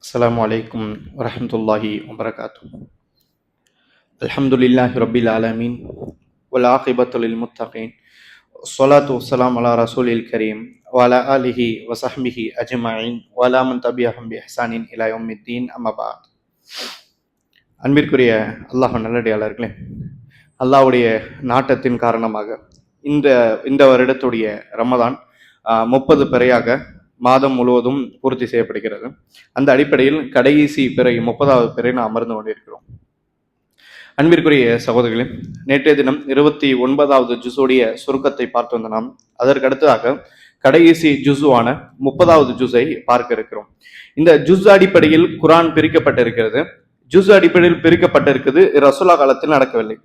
السلام عليكم ورحمة الله وبركاته. الحمد لله رب العالمين والعاقبة للمتقين والصلاة والسلام على رسول الكريم وعلى آله وصحبه أجمعين وعلى من تبعهم بإحسان إلى يوم الدين أما بعد. அன்பிற்குரிய அல்லாஹ் நல்லடியாளர்களே, அல்லாஹ்வுடைய நாட்டத்தின் காரணமாக இந்த வருடத்துடைய ரமதான் 30 பிறையாக மாதம் முழுவதும் பூர்த்தி செய்யப்படுகிறது. அந்த அடிப்படையில் கடைசி பிறை 30வது பிறை நாம் அமர்ந்து கொண்டிருக்கிறோம். அன்பிற்குரிய சகோதரர்களே, நேற்றைய தினம் 29வது ஜுஸுடைய சுருக்கத்தை பார்த்து வந்த நாம் அதற்கு அடுத்ததாக கடைசி ஜுஸுவான 30வது ஜுஸை பார்க்க இருக்கிறோம். இந்த ஜுஸ் அடிப்படையில் குரான் பிரிக்கப்பட்டிருக்கிறது. ஜுஸ் அடிப்படையில் பிரிக்கப்பட்டிருக்கிறது ரசூலா காலத்தில் நடக்கவில்லை,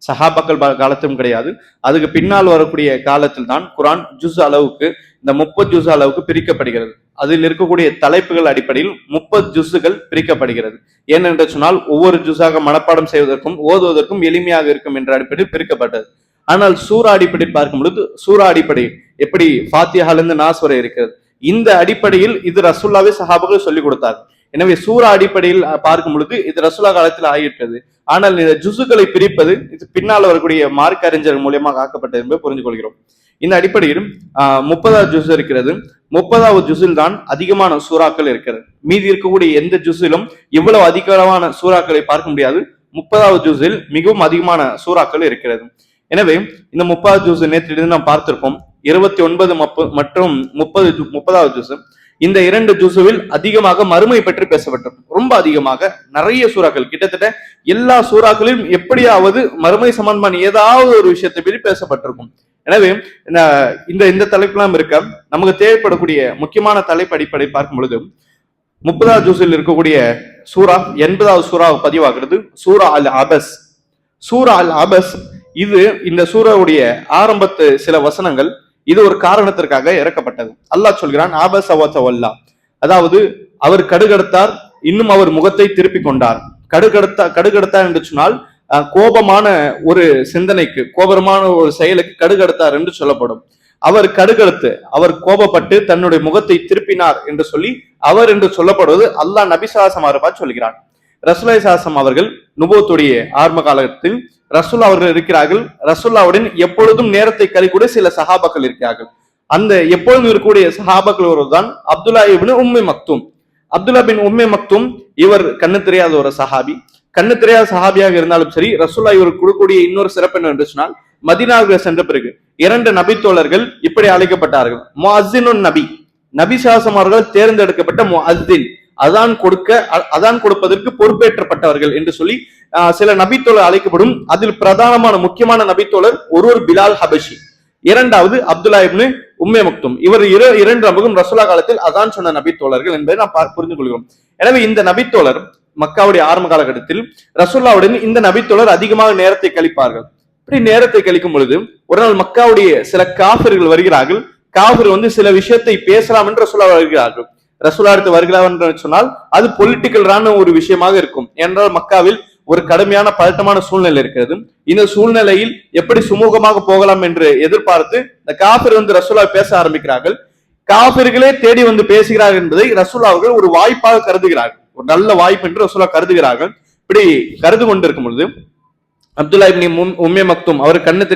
சஹாபாக்கள் காலத்திலும் கிடையாது. அதுக்கு பின்னால் வரக்கூடிய காலத்தில் தான் குரான் ஜுஸ் அளவுக்கு, இந்த 30 ஜுஸ் அளவுக்கு பிரிக்கப்படுகிறது. அதில் இருக்கக்கூடிய தலைப்புகள் அடிப்படையில் 30 ஜுஸுகள் பிரிக்கப்படுகிறது. ஏனென்று சொன்னால் ஒவ்வொரு ஜுஸாக மனப்பாடம் செய்வதற்கும் ஓதுவதற்கும் எளிமையாக இருக்கும் என்ற அடிப்படையில் பிரிக்கப்பட்டது. ஆனால் சூரா அடிப்படையில் பார்க்கும் பொழுது சூரா அடிப்படை எப்படி ஃபாத்தியாவிலிருந்து நாஸ் வரை இருக்கிறது, இந்த அடிப்படையில் இது ரசூலுல்லாஹி சஹாபாக்கள் சொல்லிக் கொடுத்தார். எனவே சூரா அடிப்படையில் பார்க்கும் பொழுது இது ரசூலா காலத்தில் ஆகிவிட்டது. ஆனால் இந்த ஜுஸுகளை பிரிப்பது இது பின்னால் வரக்கூடிய மார்க் அறிஞர்கள் மூலியமாக ஆக்கப்பட்டது என்பதை புரிந்து கொள்கிறோம். இந்த அடிப்படையில் 30வது ஜுஸ் இருக்கிறது. 30வது ஜுஸில் தான் அதிகமான சூறாக்கள் இருக்கிறது. மீதி இருக்கக்கூடிய எந்த ஜுஸிலும் இவ்வளவு அதிகமான சூறாக்களை பார்க்க முடியாது. 30வது ஜுஸில் மிகவும் அதிகமான சூறாக்கள் இருக்கிறது. எனவே இந்த 30வது ஜுஸ் நேற்றிலிருந்து நாம் பார்த்திருப்போம். 29 மற்றும் 30வது ஜுஸ், இந்த 2 ஜுஸுவில் அதிகமாக மறுமை பற்றி பேசப்பட்டிருக்கும். ரொம்ப அதிகமாக நிறைய சூறாக்கள், கிட்டத்தட்ட எல்லா சூறாக்களிலும் எப்படியாவது மறுமை சம்பந்தமான ஏதாவது ஒரு விஷயத்தை பற்றி பேசப்பட்டிருக்கும். எனவே இந்த தலைப்பெல்லாம் இருக்க நமக்கு தேவைப்படக்கூடிய முக்கியமான தலைப்பு அடிப்படை பார்க்கும் பொழுது 30வது ஜுஸில் இருக்கக்கூடிய சூரா 80வது சூறா பதிவாகிறது. சூரா அல் அபஸ். சூரா அல் அபஸ் இது இந்த சூறாவுடைய ஆரம்பத்து சில வசனங்கள் இது ஒரு காரணத்திற்காக இறக்கப்பட்டது. அல்லாஹ் சொல்கிறான், ஆபஸ் அவத்தவல்லா, அதாவது அவர் கடுகடுத்தார், இன்னும் அவர் முகத்தை திருப்பி கொண்டார். கடுகடுத்தார் என்று சொன்னால் கோபமான ஒரு சிந்தனைக்கு, கோபமான ஒரு செயலுக்கு கடுகடுத்தார் என்று சொல்லப்படும். அவர் கடுகடுத்து, அவர் கோபப்பட்டு தன்னுடைய முகத்தை திருப்பினார் என்று சொல்லி அவர் என்று சொல்லப்படுவது அல்லாஹ் நபிசாசம் அவர்கள் சொல்கிறார். ரசூலுல்லாஹி ஸல்லல்லாஹு அவர்கள் நுபுவத்துடைய ஆரம்ப காலத்தில் ரசூல்லா அவர்கள் இருக்கிறார்கள். ரசூல்லாவுடன் எப்பொழுதும் நேரத்தை கழிக்கூடிய சில சஹாபாக்கள் இருக்கிறார்கள். அந்த எப்பொழுதும் இருக்கக்கூடிய சஹாபாக்கள் ஒருவர்தான் அப்துல்லா இப்னு உம்மி மக்தூம். அப்துல்லா பின் உம்மி மக்தூம் இவர் கண்ணு தெரியாத ஒரு சஹாபி. கண்ணு தெரியாத சஹாபியாக இருந்தாலும் சரி, ரசூல்லா இவர் கொடுக்கக்கூடிய இன்னொரு சிறப்பு என்ன சொன்னால், மதீனாவுக்கு சென்ற பிறகு 2 நபித்தோழர்கள் இப்படி அழைக்கப்பட்டார்கள். முஅஸ்ஸினுன் நபி, நபி ஸல்லல்லாஹு அவர்கள் தேர்ந்தெடுக்கப்பட்ட முஅஸ்ஸின், அதான் கொடுப்பதற்கு பொறுப்பேற்றப்பட்டவர்கள் என்று சொல்லி சில நபித்தோழர் அழைக்கப்படும். அதில் பிரதானமான முக்கியமான நபித்தோழர் ஒருவர் பிலால் ஹபஷி, இரண்டாவது அப்துல்லா இப்னு உம்மே மக்தூம். இவர் 2 நபரும் ரசூலா காலத்தில் அதான் சொன்ன நபித்தோழர்கள் என்பதை நாம் புரிந்து கொள்கிறோம். எனவே இந்த நபித்தோழர் மக்காவுடைய ஆரம்ப காலகட்டத்தில் ரசூல்லாவுடன் இந்த நபித்தோழர் அதிகமாக நேரத்தை கழிப்பார்கள். இப்படி நேரத்தை கழிக்கும் பொழுது ஒரு நாள் மக்காவுடைய சில காஃபிர்கள் வருகிறார்கள். காஃபிர் சில விஷயத்தை பேசலாம் என்று ரசூலா வருகிறார்கள். ரசூலா அடுத்து வருகிறார் என்று சொன்னால் அது பொலிட்டிக்கலான ஒரு விஷயமாக இருக்கும். என்றால் மக்காவில் ஒரு கடுமையான பதட்டமான சூழ்நிலை இருக்கிறது. இந்த சூழ்நிலையில் எப்படி சுமூகமாக போகலாம் என்று எதிர்பார்த்து இந்த காஃபிர் ரசூலா பேச ஆரம்பிக்கிறார்கள். காஃபிர்களே தேடி பேசுகிறார்கள் என்பதை ரசூலா அவர்கள் ஒரு வாய்ப்பாக கருதுகிறார்கள், ஒரு நல்ல வாய்ப்பு என்று ரசூலா கருதுகிறார்கள். இப்படி கருது கொண்டிருக்கும் பொழுது அப்துல்லா இப்னு உம்மே மக்தூம் அவர் கண்ணு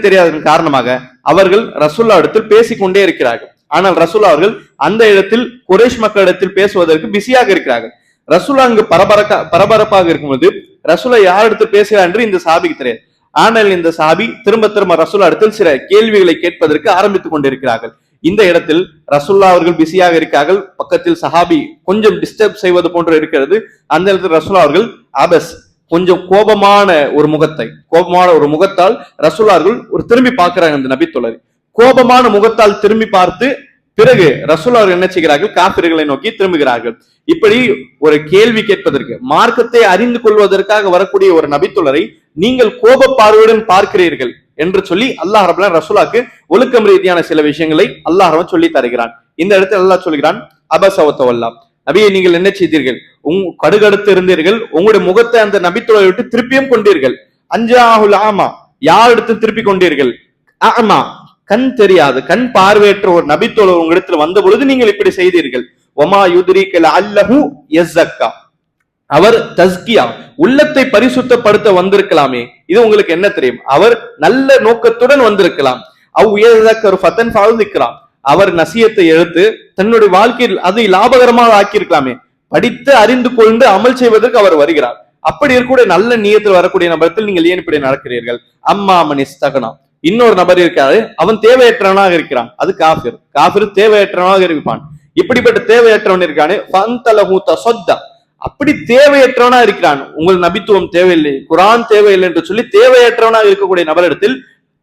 தெரியாததன் காரணமாக அவர்கள் ரசூல்லா இடத்தில் பேசிக்கொண்டே இருக்கிறார்கள். ஆனால் ரசூலா அவர்கள் அந்த இடத்தில் குறைஷ் மக்களிடத்தில் பேசுவதற்கு பிஸியாக இருக்கிறார்கள். ரசூலா அங்கு பரபரப்பாக இருக்கும்போது ரசூலா யார் இடத்து பேசுகிறார் என்று இந்த சாபிக்கு தெரியாது. ஆனால் இந்த சாபி திரும்ப ரசூலா இடத்தில் சில கேள்விகளை கேட்பதற்கு ஆரம்பித்துக் கொண்டிருக்கிறார்கள். இந்த இடத்தில் ரசூல்லா அவர்கள் பிஸியாக இருக்கிறார்கள். பக்கத்தில் சஹாபி கொஞ்சம் டிஸ்டர்ப் செய்வது போன்று இருக்கிறது. அந்த இடத்தில் ரசூலா அவர்கள் அபஸ், கொஞ்சம் கோபமான ஒரு முகத்தால் ரசூலா அவர்கள் ஒரு திரும்பி பார்க்கிறாங்க. அந்த நபித்தோழர் கோபமான முகத்தால் திரும்பி பார்த்து பிறகு ரசூலா அவர்கள் என்ன செய்கிறார்கள், காபிர்களை நோக்கி திரும்புகிறார்கள். இப்படி ஒரு கேள்வி கேட்பதற்கு, மார்க்கத்தை அறிந்து கொள்வதற்காக வரக்கூடிய ஒரு நபித்தோழரை நீங்கள் கோப பார்வையுடன் பார்க்கிறீர்கள் என்று சொல்லி அல்லாஹ் ரப்பல் ரசூலாக்கு ஒழுக்கம் ரீதியான சில விஷயங்களை அல்லாஹ் சொல்லி தருகிறான். இந்த இடத்தில் அல்லாஹ் சொல்கிறான், அபஸவத்தவல்லா, நபியை நீங்கள் என்ன செய்தீர்கள், கடுகடுத்து இருந்தீர்கள், உங்களுடைய முகத்தை அந்த நபித்தோழரை விட்டு திருப்பியும் கொண்டீர்கள். அஞ்சாஹுல் ஆமா, யார் எடுத்து திருப்பி கொண்டீர்கள், ஆமா கண் தெரியாது, கண் பார்வையற்ற ஒரு நபித்தோழர் உங்களிடத்தில் வந்த பொழுது நீங்கள் இப்படி செய்தீர்கள். வமா யுத்ரிக லஅல்லஹு யஸக்கா, அவர் தஸ்கியா உள்ளத்தை பரிசுத்தப்படுத்த வந்திருக்கலாமே, இது உங்களுக்கு என்ன தெரியும்? அவர் நல்ல நோக்கத்துடன் வந்திருக்கலாம். அவர் நசியத்தை எடுத்து தன்னுடைய வாழ்க்கையில் அதை லாபகரமாக ஆக்கியிருக்கலாமே, படித்து அறிந்து கொண்டு அமல் செய்வதற்கு அவர் வருகிறார். அப்படி இருக்கக்கூடிய நல்ல நியத்தில் வரக்கூடிய நபரத்தில் நீங்கள் ஏன் இப்படி நடக்கிறீர்கள்? அம்மா மனிஸ்தகனா, இன்னொரு நபர் இருக்காரு, அவன் தேவையற்றவனாக இருக்கிறான், அது காஃபிர். காஃபிர் தேவையற்றவனாக இருப்பான். இப்படிப்பட்ட தேவையற்றவன் இருக்கானு, அப்படி தேவையற்றவனா இருக்கிறான், உங்கள் நபித்துவம் தேவையில்லை, குரான் தேவையில்லை என்று சொல்லி தேவையற்றவனாக இருக்கக்கூடிய நபரிடத்தில்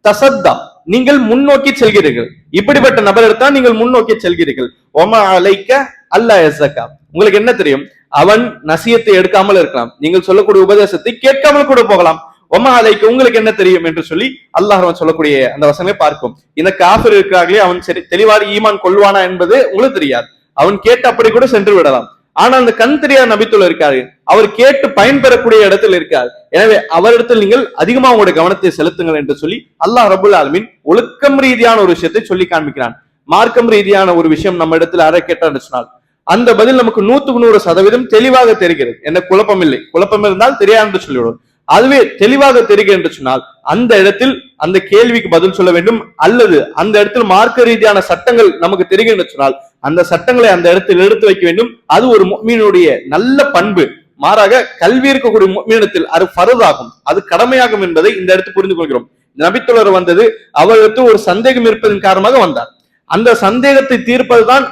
தசத்தா, நீங்கள் முன்னோக்கி செல்கிறீர்கள். இப்படிப்பட்ட நபரிடத்தான் நீங்கள் முன்னோக்கி செல்கிறீர்கள். ஒமா அலைக்க அல்லா யஸக்கா, உங்களுக்கு என்ன தெரியும்? அவன் நசியத்தை எடுக்காமல் இருக்கலாம், நீங்கள் சொல்லக்கூடிய உபதேசத்தை கேட்காமல் கூட போகலாம். ஒமா அலைக்கு, உங்களுக்கு என்ன தெரியும் என்று சொல்லி அல்லாஹ் சொல்லக்கூடிய அந்த வசனங்களை பார்க்கும். இந்த காஃபிர் இருக்கிறார்களே, அவன் சரி தெளிவாக ஈமான் கொள்வானா என்பது உங்களுக்கு தெரியாது. அவன் கேட்டு அப்படி கூட சென்று விடலாம். ஆனால் அந்த கண் தெரியாத நபித்துவ இருக்காரு, அவர் கேட்டு பயன்பெறக்கூடிய இடத்தில் இருக்கார். எனவே அவரிடத்தில் நீங்கள் அதிகமாக உங்களுடைய கவனத்தை செலுத்துங்கள் என்று சொல்லி அல்லாஹ் ரபுல் ஆலமீன் ஒழுக்கம் ரீதியான ஒரு விஷயத்தை சொல்லி காண்பிக்கிறான். மார்க்கம் ரீதியான ஒரு விஷயம் நம்ம இடத்துல அரை கேட்டான்னு சொன்னால் அந்த பதில் நமக்கு 100% தெளிவாக தெரிகிறது. என்ன குழப்பம் இல்லை, குழப்பம் இருந்தால் தெரியாது என்று சொல்லிவிடும். அதுவே தெளிவாக தெரிகிறது என்று சொன்னால் அந்த இடத்தில் அந்த கேள்விக்கு பதில் சொல்ல வேண்டும், அல்லது அந்த இடத்தில் மார்க்க ரீதியான சட்டங்கள் நமக்கு தெரிகிறது என்று சொன்னால் அந்த சட்டங்களை அந்த இடத்தில் எடுத்து வைக்க வேண்டும். அது ஒரு முஃமினுடைய நல்ல பண்பு. மாறாக கல்வி இருக்கக்கூடிய முஃமினிடத்தில் அது ஃபர்தாகும், அது கடமையாகும் என்பதை இந்த இடத்தில் புரிந்து கொள்கிறோம். நபித்தோழர் வந்தது அவருக்கு ஒரு சந்தேகம் இருப்பதன் காரணமாக வந்தார். அந்த சந்தேகத்தை தீர்ப்பதுதான்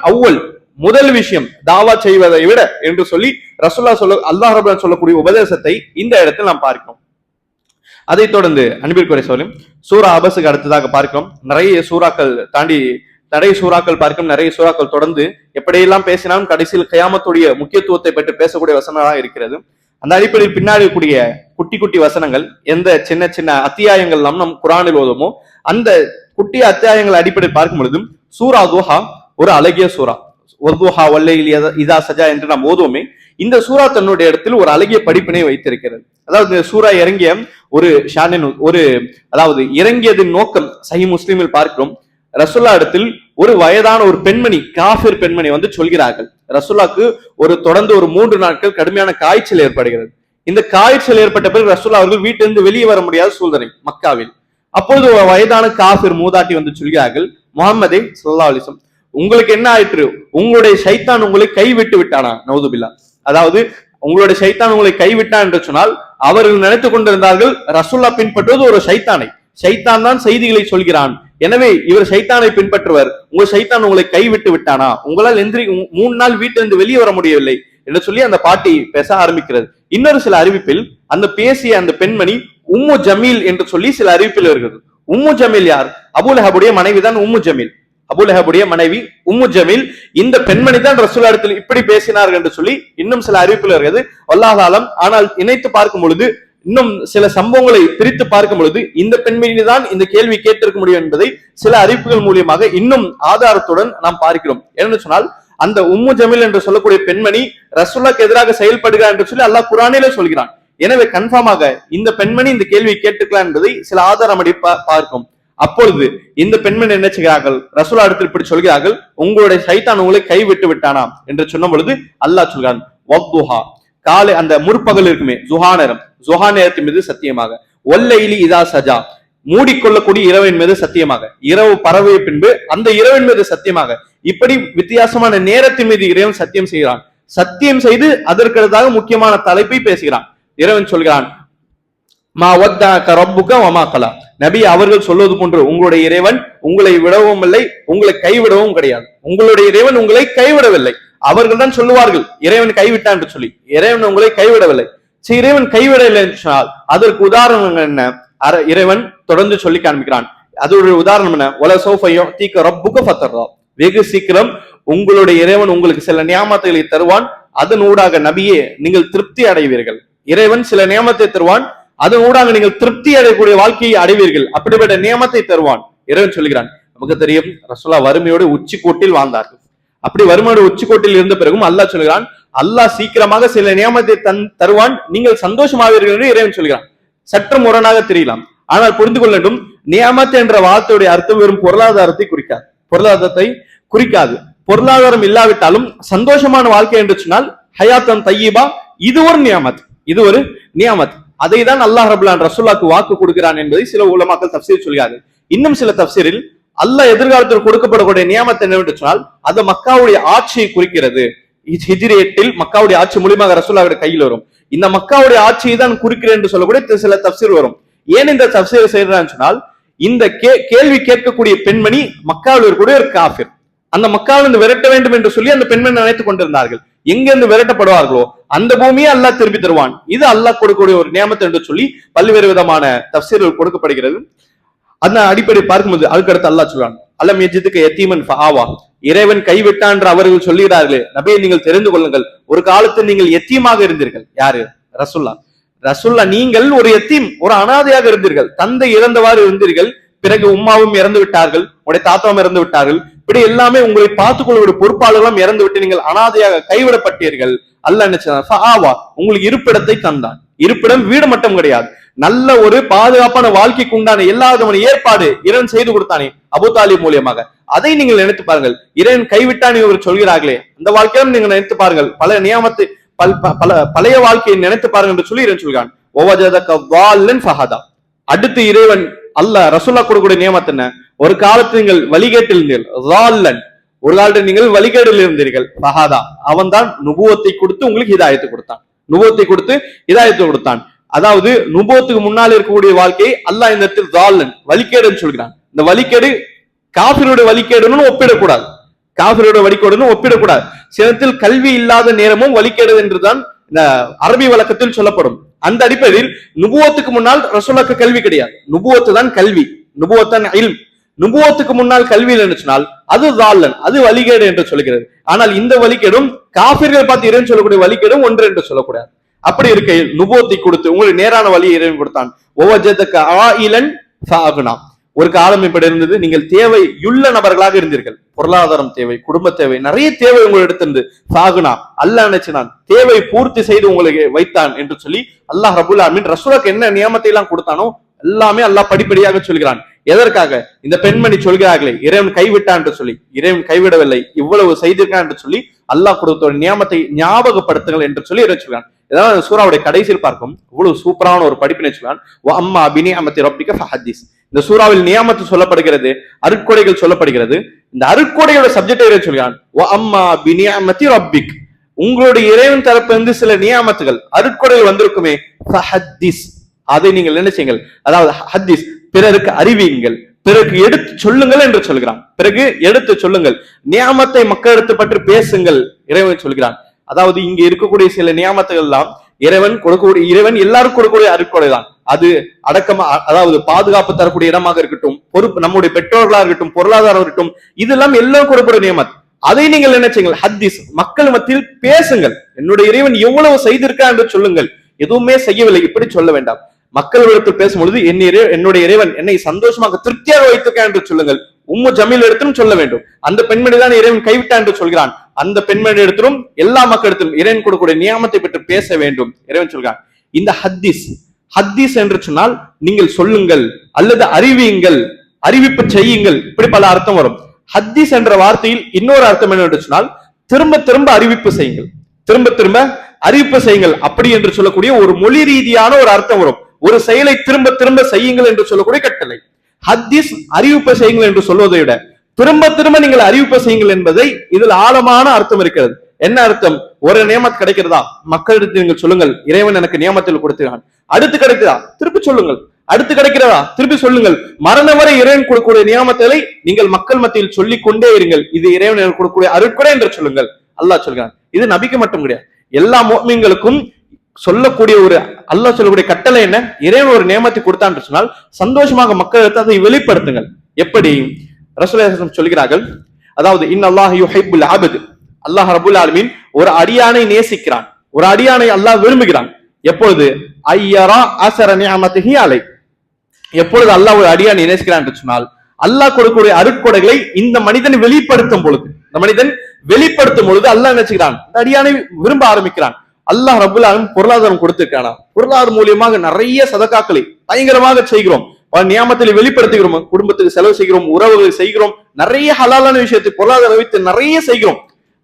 முதல் விஷயம் தாவா செய்வதை விட என்று சொல்லி ரசூலுல்லாஹ் அல்லாஹ் ரப்பல் சொல்லக்கூடிய உபதேசத்தை இந்த இடத்தில் நாம் பார்க்கிறோம். அதைத் தொடர்ந்து அன்பிற்குரிய சோழம் சூரா அபஸுக்கு அடுத்ததாக பார்க்கிறோம். நிறைய சூறாக்கள் தாண்டி நிறைய சூறாக்கள் பார்க்கும், நிறைய சூறாக்கள் தொடர்ந்து எப்படியெல்லாம் பேசினாலும் கடைசியில் கியாமத்துடைய முக்கியத்துவத்தை பற்றி பேசக்கூடிய வசனங்களாக இருக்கிறது. அந்த அடிப்படையில் பின்னாடி கூடிய குட்டி குட்டி வசனங்கள், எந்த சின்ன சின்ன அத்தியாயங்கள் நம் குரானில் ஓதுமோ அந்த குட்டி அத்தியாயங்கள் அடிப்படையில் பார்க்கும் பொழுதும் சூரா துஹா ஒரு அழகிய சூறா. ஒர்துஹா வல்லையில் இதா சஜா என்று நாம் ஓதுவோமே, இந்த சூறா தன்னுடைய இடத்தில் ஒரு அழகிய படிப்பினை வைத்திருக்கிறது. அதாவது இந்த சூறா இறங்கிய ஒரு அதாவது இறங்கியதின் நோக்கம் சஹீஹ் முஸ்லிமில் பார்க்கிறோம். ரசூல்லா இடத்தில் ஒரு வயதான ஒரு பெண்மணி, காஃபிர் பெண்மணி வந்து சொல்கிறார்கள், ரசூல்லாக்கு தொடர்ந்து ஒரு 3 நாட்கள் கடுமையான காய்ச்சல் ஏற்படுகிறது. இந்த காய்ச்சல் ஏற்பட்ட பிறகு ரசூல்லா அவர்கள் வீட்டிலிருந்து வெளியே வர முடியாத சூழ்நிலை மக்காவில். அப்பொழுது ஒரு வயதான காஃபிர் மூதாட்டி வந்து சொல்கிறார்கள், முஹம்மதே ஸல்லல்லாஹு அலைஹி வஸல்லம், உங்களுக்கு என்ன ஆயிற்று? உங்களுடைய சைத்தான் உங்களை கைவிட்டு விட்டானா? நவுதுபில்லா. அதாவது உங்களுடைய சைத்தான் உங்களை கைவிட்டான் என்று சொன்னால் அவர்கள் நினைத்துக் கொண்டிருந்தார்கள் ரசூல்லா பின்பற்றுவது ஒரு சைத்தானை, சைத்தான் தான் செய்திகளை சொல்கிறான், எனவே இவர் சைத்தானை பின்பற்றுவர், உங்கள் சைத்தான் உங்களை கைவிட்டு விட்டானா? உங்களால் 3 நாள் வீட்டிலிருந்து வெளியே வர முடியவில்லை என்று சொல்லி அந்த பாட்டி பேச ஆரம்பிக்கிறது. இன்னொரு சில அறிவிப்பில் அந்த பேசிய அந்த பெண்மணி உம்மு ஜமீல் என்று சொல்லி சில அறிவிப்பில் வருகிறது. உம்மு ஜமீல் யார்? அபூலஹபுடைய மனைவி தான் உம்மு ஜமீல். அபூலஹபுடைய மனைவி உம்மு ஜமீல். இந்த பெண்மணி தான் ரசூலுல்லாஹ் இடத்தில் இப்படி பேசினார்கள் என்று சொல்லி இன்னும் சில அறிவிப்பில் வருகிறது. அல்லாஹ் ஆலம். ஆனால் இணைத்து பார்க்கும் பொழுது, இன்னும் சில சம்பவங்களை பிரித்து பார்க்கும் பொழுது இந்த பெண்மணி தான் இந்த கேள்வி கேட்டிருக்க முடியும் என்பதை சில அறிவிப்புகள் மூலியமாக இன்னும் ஆதாரத்துடன் நாம் பார்க்கிறோம். என்ன சொன்னால் அந்த உம்மு ஜமீல் என்று சொல்லக்கூடிய பெண்மணி ரசூலுல்லாஹ்க்கு எதிராக செயல்படுகிறார் என்று சொல்லி அல்லாஹ் குர்ஆனிலே சொல்கிறான். எனவே கன்ஃபார்மாக இந்த பெண்மணி இந்த கேள்வியை கேட்டுக்கலாம் என்பதை சில ஆதாரம் அடி பார்க்கும். அப்பொழுது இந்த பெண்மணி என்ன செய்கிறார்கள்? ரசூலுல்லாஹ் இடத்தில் இப்படி சொல்கிறார்கள், உங்களுடைய சைத்தான் உங்களை கைவிட்டு விட்டானாம் என்று சொன்ன பொழுது அல்லாஹ் சொல்கிறான், வத்துஹா, காலை அந்த முற்பகல் இருக்குமே ஜுஹா நேரம், ஜுஹா நேரத்தின் மீது சத்தியமாக, ஒல்லைலி இதா சஜா, மூடிக்கொள்ளக்கூடிய இரவின் மீது சத்தியமாக, இரவு பரவிய பின்பு அந்த இரவின் மீது சத்தியமாக, இப்படி வித்தியாசமான நேரத்தின் மீது இறைவன் சத்தியம் செய்கிறான். சத்தியம் செய்து அதற்கடுத்தாக முக்கியமான தலைப்பை பேசுகிறான். இறைவன் சொல்கிறான், மா வத்தஅக ரப்புக வமா கலா, நபி அவர்கள் சொல்வது போன்று உங்களுடைய இறைவன் உங்களை விடவும் இல்லை, உங்களை கைவிடவும் கிடையாது. உங்களுடைய இறைவன் உங்களை கைவிடவில்லை. அவர்கள் தான் சொல்லுவார்கள் இறைவன் கைவிட்டான் என்று சொல்லி, இறைவன் உங்களை கைவிடவில்லை. சரி, இறைவன் கைவிடவில்லை என்று சொன்னால் அதற்கு உதாரணம் என்ன? இறைவன் தொடர்ந்து சொல்லி காண்பிக்கிறான். அதோட உதாரணம் என்ன? வல சௌஃப யுஅதீக ரப்புக ஃபதர்ரா, வெகு சீக்கிரம் உங்களுடைய இறைவன் உங்களுக்கு சில நியாமத்துகளை தருவான், அதன் ஊடாக நபியே நீங்கள் திருப்தி அடைவீர்கள். இறைவன் சில நியாமத்தை தருவான், அதன் ஊடாக நீங்கள் திருப்தி அடையக்கூடிய வாழ்க்கையை அடைவீர்கள். அப்படிப்பட்ட நியமத்தை தருவான் இறைவன் சொல்கிறான். நமக்கு தெரியும் ரசூலுல்லாஹ் வறுமையோடு உச்சிக்கோட்டில் வாழ்ந்தார்கள். அப்படி வறுமையோடு உச்சிக்கோட்டில் இருந்த பிறகும் அல்லாஹ் சொல்கிறான், அல்லாஹ் சீக்கிரமாக சில நியமத்தை தருவான், நீங்கள் சந்தோஷமாவீர்கள் என்று இறைவன் சொல்கிறான். சற்று முரணாக தெரியலாம், ஆனால் புரிந்து கொள்ள வேண்டும், நியமத் என்ற வார்த்தையுடைய அர்த்தம் வெறும் பொருளாதாரத்தை குறிக்காது, பொருளாதாரத்தை குறிக்காது. பொருளாதாரம் இல்லாவிட்டாலும் சந்தோஷமான வாழ்க்கை என்று சொன்னால் ஹயாத்தன் தையிபா, இது ஒரு நியாமத், இது ஒரு நியாமத். அதை தான் அல்லாஹ் ரபுல்லான் ரசூலுல்லாஹ்க்கு வாக்கு கொடுக்கிறான் என்பதை சில உலமாக்கள் தஃப்சீர் சொல்கிறார்கள். இன்னும் சில தஃப்சீரில் அல்லாஹ் எதிர்காலத்தில் கொடுக்கப்படக்கூடிய நியாமத் என்னவென்று சொன்னால் அது மக்காவுடைய ஆட்சியை குறிக்கிறது. ஹிஜ்ரி 8 மக்காவுடைய ஆட்சி மூலியமாக ரசூலுல்லாஹ்வுடைய கையில் வரும். இந்த மக்காவுடைய ஆட்சியை தான் குறிக்கிறேன் என்று சொல்லக்கூடிய சில தஃப்சீர் வரும். ஏன் இந்த தஃப்சீர் செய்யறான்னு சொன்னால், இந்த கேள்வி கேட்கக்கூடிய பெண்மணி மக்காவில் இருக்கக்கூடிய ஒரு காஃபிர். அந்த மக்காவிலிருந்து விரட்ட வேண்டும் என்று சொல்லி அந்த பெண்மணி நினைத்துக் கொண்டிருந்தார்கள். எங்கிருந்து விரட்டப்படுவார்களோ அந்த பூமியை அல்லாஹ் திருப்பி தருவான். இது அல்லாஹ் கொடுக்கக்கூடிய ஒரு நியமத் என்று சொல்லி பல்வேறு விதமான தஃப்சீர்கள் கொடுக்கப்படுகிறது. அந்த அடிப்படை பார்க்கும்போது அதுக்கடுத்து அல்லாஹ் சொல்றான், அலம் யஜிதுக யதீமன் ஃபஆவா, இறைவன் கைவிட்டான் என்று அவர்கள் சொல்லுகிறார்களே, நபியை நீங்கள் தெரிந்து கொள்ளுங்கள், ஒரு காலத்தில் நீங்கள் யத்தீமாக இருந்தீர்கள். யாரு? ரசூல்லா நீங்கள் ஒரு யத்தீம், ஒரு அனாதையாக இருந்தீர்கள், தந்தை இறந்தவாறு இருந்தீர்கள், பிறகு உம்மாவும் இறந்து விட்டார்கள், உடைய தாத்தாவும் இறந்து விட்டார்கள், இப்படி எல்லாமே உங்களை பார்த்துக் கொள்ளக்கூடிய பொறுப்பாளர்களும் இறந்து விட்டு நீங்கள் அனாதையாக கைவிடப்பட்டீர்கள். அல்லாஹ் என்ன செய்தான்? உங்களுக்கு இருப்பிடத்தை தந்தான். இருப்பிடம் வீடு மட்டும் கிடையாது, நல்ல ஒரு பாதுகாப்பான வாழ்க்கைக்கு உண்டான எல்லா விதமான ஏற்பாடு இறைவன் செய்து கொடுத்தானே அபூ தாலிப் மூலியமாக. அதை நீங்கள் நினைத்து பாருங்கள். இறைவன் கைவிட்டான் இவர் சொல்கிறார்களே, அந்த வாழ்க்கையிலும் நீங்கள் நினைத்து பாருங்கள். பல நியமத்தை பழைய வாழ்க்கையை நினைத்து பாருங்கள் என்று சொல்லி இறைவன் சொல்கிறான். அடுத்து இறைவன் அல்லாஹ் ரசூலுல்லாஹ் கொடுக்கக்கூடிய நியமத் என்ன? ஒரு காலத்தில் நீங்கள் வழிகேட்டில் இருந்தீர்கள், ஒரு காலத்தில் நீங்கள் வழிகேடில் இருந்தீர்கள். ஃபஹதா, அவன் தான் நுபுவத்தை கொடுத்து உங்களுக்கு ஹிதாயத்து கொடுத்தான். நுபுவத்தை கொடுத்து ஹிதாயத்து கொடுத்தான். அதாவது நுபுவத்துக்கு முன்னால் இருக்கக்கூடிய வாழ்க்கையை அல்லாஹ் இந்த இடத்தில் தால்லன், வழிகேடுன்னு சொல்கிறான். இந்த வழிகேடு காஃபிரோட வழிகேடுன்னு ஒப்பிடக்கூடாது, காஃபிரோட வழிகேடுன்னு ஒப்பிடக்கூடாது. சிலத்தில் கல்வி இல்லாத நேரமும் வழிகேடு என்றுதான் இந்த அரபி வழக்கத்தில் சொல்லப்படும். அந்த அடிப்படையில் நுபுவத்துக்கு முன்னால் ரசூலுல்லாஹ்க்கு கல்வி கிடையாது, நுபுவத்து தான் கல்வி, நுபுவத்தான் இல்ம். நுபுவத்துக்கு முன்னால் கல்வி என்று சொன்னால் அது தால்லன், அது வழிகேடு என்று சொல்கிறது. ஆனால் இந்த வழிகேடும் காஃபிர்கள் பார்த்து இறைவன் சொல்லக்கூடிய வழிகேடும் ஒன்று என்று சொல்லக்கூடாது. அப்படி இருக்கையில் நுபுவத்தை கொடுத்து உங்களுக்கு நேரான வழியை இறைவன் கொடுத்தான். ஒரு காலம் இப்படி இருந்தது, நீங்கள் தேவையுள்ள நபர்களாக இருந்தீர்கள், பொருளாதாரம் தேவை, குடும்ப தேவை, நிறைய தேவை உங்களிடத்திலிருந்து சாகுனா அல்லாஹ் நினைச்சான், தேவை பூர்த்தி செய்து உங்களுக்கு வைத்தான் என்று சொல்லி அல்லாஹ் ரபுல் ஆலமீன் ரசூலுக்கு என்ன நியமத்தை எல்லாம் கொடுத்தானோ எல்லாமே அல்லாஹ் படிப்படியாக சொல்கிறான். எதற்காக? இந்த பெண்மணி சொல்கிறார்களே இறைவன் கைவிட்டான் என்று சொல்லி, இறைவன் கைவிடவில்லை, இவ்வளவு செய்திருக்கான் என்று சொல்லி அல்லாஹ் கொடுத்த ஒரு நியமத்தை ஞாபகப்படுத்துங்கள் என்று சொல்லி இறை சொல்கிறான். இதனால சூராவுடைய கடைசியில் பார்க்கும் இவ்வளவு சூப்பரான ஒரு படிப்பினை சொல்றான். அம்மா பினிஅமத்தி ரப்பிக ஃபஹதீஸ். இந்த சூராவில் நியாமத்து சொல்லப்படுகிறது, அருட்கொடைகள் சொல்லப்படுகிறது. இந்த அருட்கொடையோட சப்ஜெக்டை சொல்கிறான். அம்மா பினிஅமத்தி ரப்பிக், உங்களுடைய இறைவன் தரப்பிலிருந்து சில நியாமத்துகள் அருட்கொடைகள் வந்திருக்குமே, ஃபஹதீஸ், அதை நீங்கள் என்ன செய்யுங்கள், அதாவது ஹதீஸ், பிறருக்கு அறிவியுங்கள், பிறகு எடுத்து சொல்லுங்கள் என்று சொல்கிறான். பிறகு எடுத்து சொல்லுங்கள், நியாமத்தை மக்களிடத்து பற்றி பேசுங்கள் இறைவன் சொல்கிறான். அதாவது இங்க இருக்கக்கூடிய சில நியாமத்துகள் எல்லாம் இறைவன் கொடுக்கக்கூடிய, இறைவன் எல்லாருக்கும் கொடுக்கக்கூடிய அருட்கொடை தான். அது அடக்கமா, அதாவது பாதுகாப்பு தரக்கூடிய இடமாக இருக்கட்டும், பொறுப்பு நம்முடைய பெற்றோர்களாக இருக்கட்டும், பொருளாதாரம் இருக்கட்டும், இதெல்லாம் எல்லாம் கொடுக்கக்கூடிய நியமத். அதை நீங்கள் என்ன செய்யுங்கள், ஹதீஸ், மக்கள் மத்தியில் பேசுங்கள், என்னுடைய இறைவன் எவ்வளவு செய்திருக்கா என்று சொல்லுங்கள். எதுவுமே செய்யவில்லை இப்படி சொல்ல வேண்டாம். மக்களிடத்தில் பேசும்பொழுது என்னுடைய இறைவன் என்னை சந்தோஷமாக திருப்தியாக வைத்திருக்கேன் என்று சொல்லுங்கள். உம்மு ஜமீல் இடத்திலும் சொல்ல வேண்டும். அந்த பெண்மணி தான் இறைவன் கைவிட்டான் என்று சொல்கிறான். அந்த பெண்மணி இடத்திலும் எல்லா மக்களிடத்திலும் இறைவன் கொடுக்கக்கூடிய நியமத்தை பற்றி பேச வேண்டும் இறைவன் சொல்கிறான். இந்த ஹதீஸ் என்று சொன்னால் நீங்கள் சொல்லுங்கள் அல்லது அறிவியுங்கள், அறிவிப்பு செய்யுங்கள், இப்படி பல அர்த்தம் வரும். ஹதீஸ் என்ற வார்த்தையில் இன்னொரு அர்த்தம் என்ன சொன்னால் திரும்ப திரும்ப அறிவிப்பு செய்யுங்கள், திரும்ப திரும்ப அறிவிப்பு செய்யுங்கள் அப்படி என்று சொல்லக்கூடிய ஒரு மொழி ரீதியான ஒரு அர்த்தம் வரும். ஒரு செயலை திரும்ப திரும்ப செய்யுங்கள் என்று சொல்லக்கூடிய கட்டளை. ஹதீஸ் அறிவிப்பு செய்யுங்கள் என்று சொல்வதை விட திரும்ப திரும்ப நீங்கள் அறிவிப்பு செய்யுங்கள் என்பதை இதில் ஆழமான அர்த்தம் இருக்கிறது. என்ன அர்த்தம்? ஒரு நியமத் கிடைக்கிறதா, மக்களிடத்தில் நீங்கள் சொல்லுங்கள், இறைவன் எனக்கு நியமத்தில் கொடுக்கிறான். அடுத்து கிடைக்கிறதா, திருப்பி சொல்லுங்கள். அடுத்து கிடைக்கிறதா, திருப்பி சொல்லுங்கள். மரணம் வரை இறைவன் கொடுக்கக்கூடிய நியமத்தை நீங்கள் மக்கள் மத்தியில் சொல்லிக் கொண்டே இருங்கள். இது இறைவன் எனக்கு கொடுக்கக்கூடிய அருட்கொடை என்று சொல்லுங்கள். அல்லாஹ் சொல்கிறான். இது நபிக்கு மட்டும் கிடையாது, எல்லா முஃமின்களுக்கும் சொல்லக்கூடிய ஒரு அல்லாஹ் சொல்லக்கூடிய கட்டளை என்ன? இறைவன் ஒரு நியமத்தை கொடுத்தான் என்று சொன்னால் சந்தோஷமாக மக்கள் அதை வெளிப்படுத்துங்கள். எப்படி? ரசூலுல்லாஹி சொல்கிறார்கள், அதாவது இன்னல்லாஹு யுஹிப்புல் அப்த், அல்லாஹ் ரப்பல் ஆலமீன் ஒரு அடியானை நேசிக்கிறான், ஒரு அடியானை அல்லாஹ் விரும்புகிறான். எப்பொழுது? ஐயரா அஸர நிஅமத்திஹி அலை, எப்பொழுது அல்லாஹ் ஒரு அடியானை நேசிக்கிறான் என்று சொன்னால் அல்லாஹ் கொடுக்கக்கூடிய அருட்கொடைகளை இந்த மனிதன் வெளிப்படுத்தும் பொழுது, இந்த மனிதன் வெளிப்படுத்தும் பொழுது அல்லாஹ் நினைச்சுக்கிறான், இந்த அடியானை விரும்ப ஆரம்பிக்கிறான். அல்லாஹ் ரப்பல் ஆலமீன் பொருளாதாரம் கொடுத்திருக்கானா, பொருளாதாரம் மூலியமாக நிறைய சதகாக்களை பயங்கரமாக செய்கிறோம், நியாமத்திலே வெளிப்படுத்துகிறோம். குடும்பத்துக்கு செலவு செய்கிறோம், உறவுகள் செய்கிறோம், நிறைய ஹலாலான விஷயத்தை பொருளாதார வைத்து நிறைய செய்கிறோம்.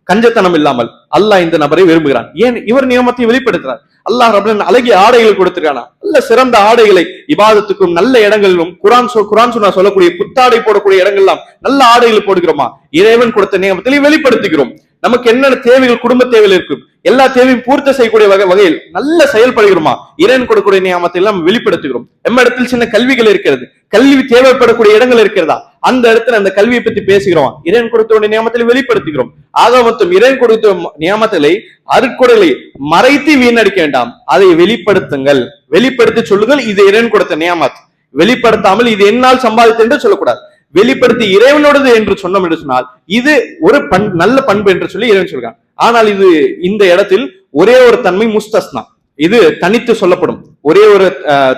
கஞ்சத்தனம் இல்லாமல் அல்லாஹ் இந்த நபரை விரும்புகிறான். ஏன்? இவர் நியமத்தை வெளிப்படுத்துறார். அல்லாஹ் ரப்பல் அழகிய ஆடைகள் கொடுத்திருக்கானா, நல்ல சிறந்த ஆடைகளை இபாதத்துக்கும் நல்ல இடங்களிலும் குரான் சொன்னா சொல்லக்கூடிய புத்தாடை போடக்கூடிய இடங்கள்லாம் நல்ல ஆடைகள் போடுகிறோமா? இறைவன் கொடுத்த நியமத்திலே வெளிப்படுத்துகிறோம். நமக்கு என்னென்ன தேவைகள், குடும்ப தேவைகள் இருக்கும், எல்லா தேவையும் பூர்த்தி செய்யக்கூடிய வகையில் நல்ல செயல்படுகிறோமா? இறைவன் கொடுக்கக்கூடிய நியமத்தை எல்லாம் வெளிப்படுத்துகிறோம். நம்ம இடத்தில் சின்ன கல்விகள் இருக்கிறது, கல்வி தேவைப்படக்கூடிய இடங்கள் இருக்கிறதா, அந்த இடத்துல அந்த கல்வியை பத்தி பேசுகிறோம். இறைவன் கொடுத்த நியமத்தில் வெளிப்படுத்துகிறோம். ஆக மொத்தம் இறைவன் கொடுத்த நியமத்திலே அருட்கொடைகளை மறைத்து வீணடிக்க வேண்டாம், அதை வெளிப்படுத்துங்கள், வெளிப்படுத்தி சொல்லுங்கள். இது இறைவன் கொடுத்த நியமத். வெளிப்படுத்தாமல் இது என்னால் சம்பாதித்து என்று சொல்லக்கூடாது. வெளிப்படுத்தி இறைவனோடது என்று சொன்னோம் என்று சொன்னால் இது ஒரு நல்ல பண்பு என்று சொல்லி இறைவன் சொல்கிறான். ஆனால் இது இந்த இடத்தில் ஒரே ஒரு தன்மை முஸ்தஸ்னா, இது தனித்து சொல்லப்படும். ஒரே ஒரு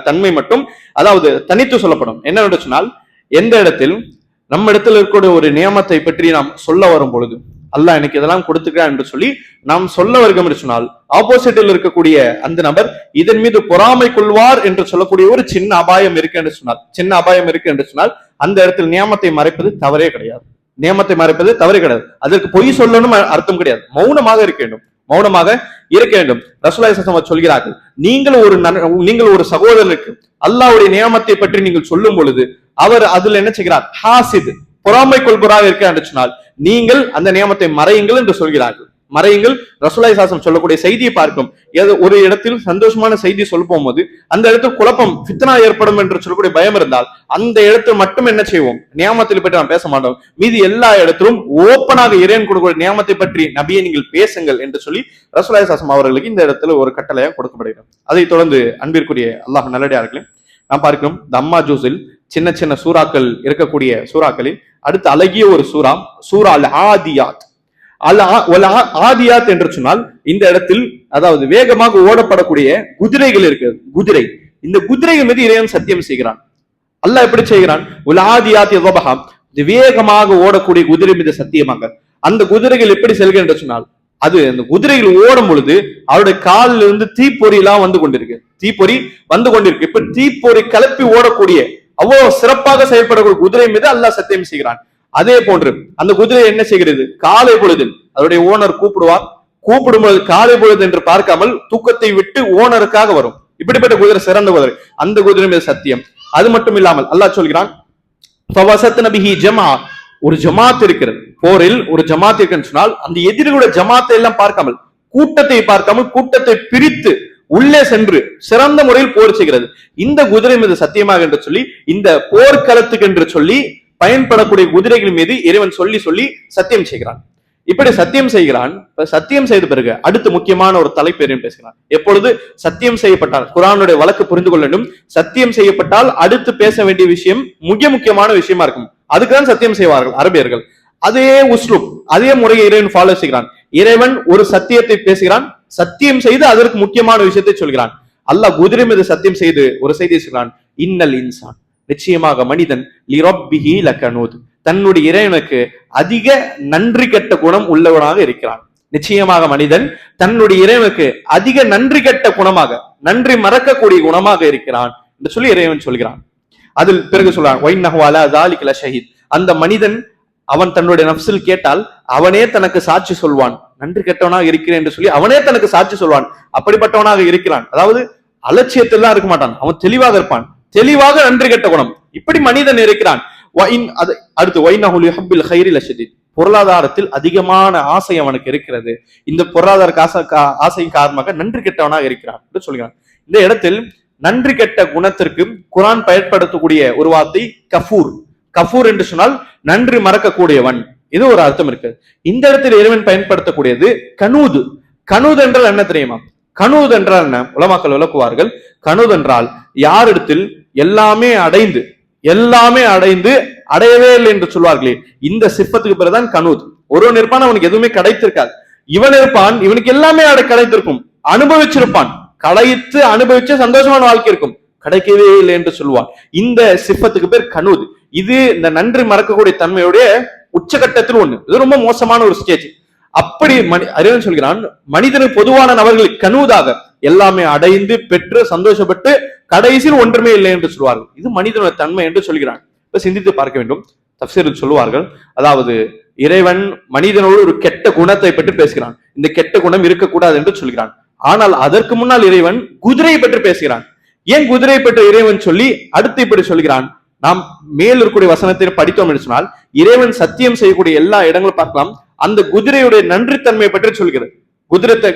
தன்மை மட்டும், அதாவது தனித்து சொல்லப்படும். என்னவென்று சொன்னால், எந்த இடத்தில் நம்ம இடத்துல இருக்கக்கூடிய ஒரு நியமத்தை பற்றி நாம் சொல்ல வரும் பொழுது, அல்லாஹ் எனக்கு இதெல்லாம் கொடுத்துக்கிறான் என்று சொல்லி நாம் சொல்ல வருகிறோம் என்று சொன்னால், ஆப்போசிட்டில் இருக்கக்கூடிய அந்த நபர் இதன் மீது பொறாமை கொள்வார் என்று சொல்லக்கூடிய ஒரு சின்ன அபாயம் இருக்கு என்று சொன்னால் அந்த இடத்தில் நியமத்தை மறைப்பது தவறே கிடையாது. நியமத்தை மறைப்பது தவறே கிடையாது. அதற்கு பொய் சொல்லணும் அர்த்தம் கிடையாது. மௌனமாக இருக்க வேண்டும், மௌனமாக இருக்க வேண்டும். ரசூலுல்லாஹி ஸல்லல்லாஹு அலைஹி வஸல்லம் சொல்கிறார்கள், நீங்கள் ஒரு சகோதரருக்கு அல்லாஹ்வுடைய நியமத்தை பற்றி நீங்கள் சொல்லும் பொழுது அவர் அதுல என்ன செய்கிறார்? ஹாசித், பொறாமை கொள்பவராக இருக்க என்று சொன்னால் நீங்கள் அந்த நியமத்தை மறையுங்கள் என்று சொல்கிறார்கள். மறையுங்கள். ரசூலுல்லாஹி ஸல்லல்லாஹு அலைஹி வஸல்லம் சொல்லக்கூடிய செய்தியை பார்க்கும். ஒரு இடத்தில் சந்தோஷமான செய்தி சொல்ல போகும்போது அந்த இடத்தில் குழப்பம், ஃபித்னா ஏற்படும் என்று சொல்லக்கூடிய பயம் இருந்தால் அந்த இடத்தில் மட்டும் என்ன செய்வோம்? நியமத்தை பற்றி நாம் பேச மாட்டோம். மீதி எல்லா இடத்திலும் ஓப்பனாக இறைவன் கொடுக்கக்கூடிய நியமத்தை பற்றி நபியை நீங்கள் பேசுங்கள் என்று சொல்லி ரசூலுல்லாஹி ஸல்லல்லாஹு அலைஹி வஸல்லம் அவர்களுக்கு இந்த இடத்துல ஒரு கட்டளையாக கொடுக்கப்படுகிறது. அதை தொடர்ந்து அன்பிற்குரிய அல்லாஹ் நல்லடியார்களே, நாம் பார்க்கிறோம் தம்மா ஜூஸில் சின்ன சின்ன சூறாக்கள் இருக்கக்கூடிய சூறாக்களில் அடுத்து அழகிய ஒரு சூரா அல் ஆதியாத். ஆதியாத் என்று சொன்னால் இந்த இடத்தில் அதாவது வேகமாக ஓடப்படக்கூடிய குதிரைகள் இருக்கிறது. குதிரை, இந்த குதிரைகள் மீது இறைவன் சத்தியம் செய்கிறான். அல்லாஹ் எப்படி செய்கிறான்? ஆதியாத் வேகமாக ஓடக்கூடிய குதிரை மீது சத்தியமாக. அந்த குதிரைகள் எப்படி செல்கிறது என்று சொன்னால், அது அந்த குதிரைகள் ஓடும் பொழுது அவருடைய காலில் இருந்து தீப்பொறி எல்லாம் வந்து கொண்டிருக்கு. இப்ப தீப்பொறி கிளப்பி ஓடக்கூடிய அவ்வளவு சிறப்பாக செயல்படக்கூடிய குதிரை மீது அல்லாஹ் சத்தியம் செய்கிறான். அதே போன்று அந்த குதிரை என்ன செய்கிறது? காலை பொழுதில் அதனுடைய ஓனர் கூப்பிடும்போது காலை பொழுது என்று பார்க்காமல் தூக்கத்தை விட்டு ஓனருக்காக வரும். இப்படிப்பட்ட குதிரை சிறந்த குதிரை. அந்த குதிரை மீது சத்தியம். அது மட்டும் இல்லாமல் அல்லாஹ் சொல்கிறான், ஒரு ஜமாத் இருக்கிறது, போரில் ஒரு ஜமாத் இருக்குன்னு சொன்னால் அந்த எதிரிகளுடைய ஜமாத்தை எல்லாம் பார்க்காமல், கூட்டத்தை பிரித்து உள்ளே சென்று சிறந்த முறையில் போர் செய்கிறது. இந்த குதிரை மீது சத்தியமாக என்று சொல்லி, இந்த போர்க்களத்துக்கு என்று சொல்லி பயன்படக்கூடிய குதிரைகள் மீது இறைவன் சொல்லி சத்தியம் செய்கிறான். இப்படி சத்தியம் செய்கிறான். சத்தியம் செய்த பிறகு அடுத்து முக்கியமான ஒரு தலைப்பு பேசுகிறான். எப்பொழுது சத்தியம் செய்யப்பட்டால், குர்ஆனுடைய வழக்கு புரிந்து கொள்ள வேண்டும், சத்தியம் செய்யப்பட்டால் அடுத்து பேச வேண்டிய விஷயம் முக்கியமான விஷயமா இருக்கும். அதுக்குதான் சத்தியம் செய்வார்கள் அரபியர்கள். அதே உஸ்லூப், அதே முறையை இறைவன் ஃபாலோ செய்கிறான். இறைவன் ஒரு சத்தியத்தை பேசுகிறான், சத்தியம் செய்து அதற்கு முக்கியமான விஷயத்தை சொல்கிறான். அல்லாஹ் குதிரை மீது சத்தியம் செய்து ஒரு செய்தியை சொல்கிறான், இன்னல் இன்சான், நிச்சயமாக மனிதன் லிரப்பிஹி லகனூத், தன்னுடைய இறைவனுக்கு அதிக நன்றி கெட்ட குணம் உள்ளவனாக இருக்கிறான். நிச்சயமாக மனிதன் தன்னுடைய இறைவனுக்கு அதிக நன்றி கெட்ட குணமாக, நன்றி மறக்கக்கூடிய குணமாக இருக்கிறான் என்று சொல்லி இறைவன் சொல்கிறான். அதில் பிறகு சொல்றான், வைன்னஹு அலா ஸாலிக லஷஹீத், அந்த மனிதன் அவன் தன்னுடைய நஃப்ஸில் கேட்டால் அவனே தனக்கு சாட்சி சொல்வான், நன்றி கெட்டவனாக இருக்கிறேன் என்று சொல்லி அவனே தனக்கு சாட்சி சொல்வான். அப்படிப்பட்டவனாக இருக்கிறான். அதாவது அலட்சியத்தில் இருக்க மாட்டான், அவன் தெளிவாக இருப்பான். தெளிவாக நன்றி கெட்ட குணம், இப்படி மனிதன் இருக்கிறான். அடுத்து வைன்னஹு யுஹிப்புல் கைரி லஷதீத், பொருளாதாரத்தில் அதிகமான ஆசை அவனுக்கு இருக்கிறது. இந்த பொருளாதார ஆசையின் காரணமாக நன்றி கெட்டவனாக இருக்கிறான் என்று சொல்கிறான். இந்த இடத்தில் நன்றி கெட்ட குணத்திற்கு குர்ஆன் பயன்படுத்தக்கூடிய ஒரு வார்த்தை கஃபூர். கஃபூர் என்று சொன்னால் நன்றி மறக்கக்கூடியவன், இது ஒரு அர்த்தம் இருக்கு. இந்த இடத்தில் இறைவன் பயன்படுத்தக்கூடியது கனூது. கனூது என்றால் என்ன தெரியுமா? கனூது என்றால் என்ன? உலமாக்கள் விளக்குவார்கள். கனூது என்றால் யாரிடத்தில் எல்லாமே அடைந்து அடையவே இல்லை என்று சொல்வார்களே, இந்த சிப்பத்துக்கு பிறகுதான் கனூத். ஒருவன் இருப்பான், அவனுக்கு எதுவுமே கிடைத்திருக்காது. இவன் இருப்பான், இவனுக்கு எல்லாமே கிடைத்திருக்கும், அனுபவிச்சிருப்பான், அனுபவிச்சு சந்தோஷமான வாழ்க்கை இருக்கும், கிடைக்கவே இல்லை என்று சொல்லுவான். இந்த சிப்பத்துக்கு பேர் கனூத். இது இந்த நன்றி மறக்கக்கூடிய தன்மையுடைய உச்சகட்டத்தில் ஒண்ணு. இது ரொம்ப மோசமான ஒரு ஸ்டேஜ். அப்படி அறிவன் சொல்கிறான், மனிதனுக்கு பொதுவான நபர்களுக்கு கனூதாக எல்லாமே அடைந்து பெற்று சந்தோஷப்பட்டு கடைசியில் ஒன்றுமே இல்லை என்று சொல்வார்கள். இது மனிதனோட தன்மை என்று சொல்கிறான். இப்ப சிந்தித்து பார்க்க வேண்டும். தஃசீரில் சொல்லுவார்கள், அதாவது இறைவன் மனிதனோடு ஒரு கெட்ட குணத்தை பற்றி பேசுகிறான். இந்த கெட்ட குணம் இருக்கக்கூடாது என்று சொல்கிறான். ஆனால் அதற்கு முன்னால் இறைவன் குதிரையை பற்றி பேசுகிறான். ஏன் குதிரை பற்றி இறைவன் சொல்லி அடுத்து இப்படி சொல்கிறான்? நாம் மேல் இருக்கக்கூடிய வசனத்தை படித்தோம் என்று சொன்னால் இறைவன் சத்தியம் செய்யக்கூடிய எல்லா இடங்களும் பார்க்கலாம். அந்த குதிரையுடைய நன்றித்தன்மை பற்றி சொல்கிறது.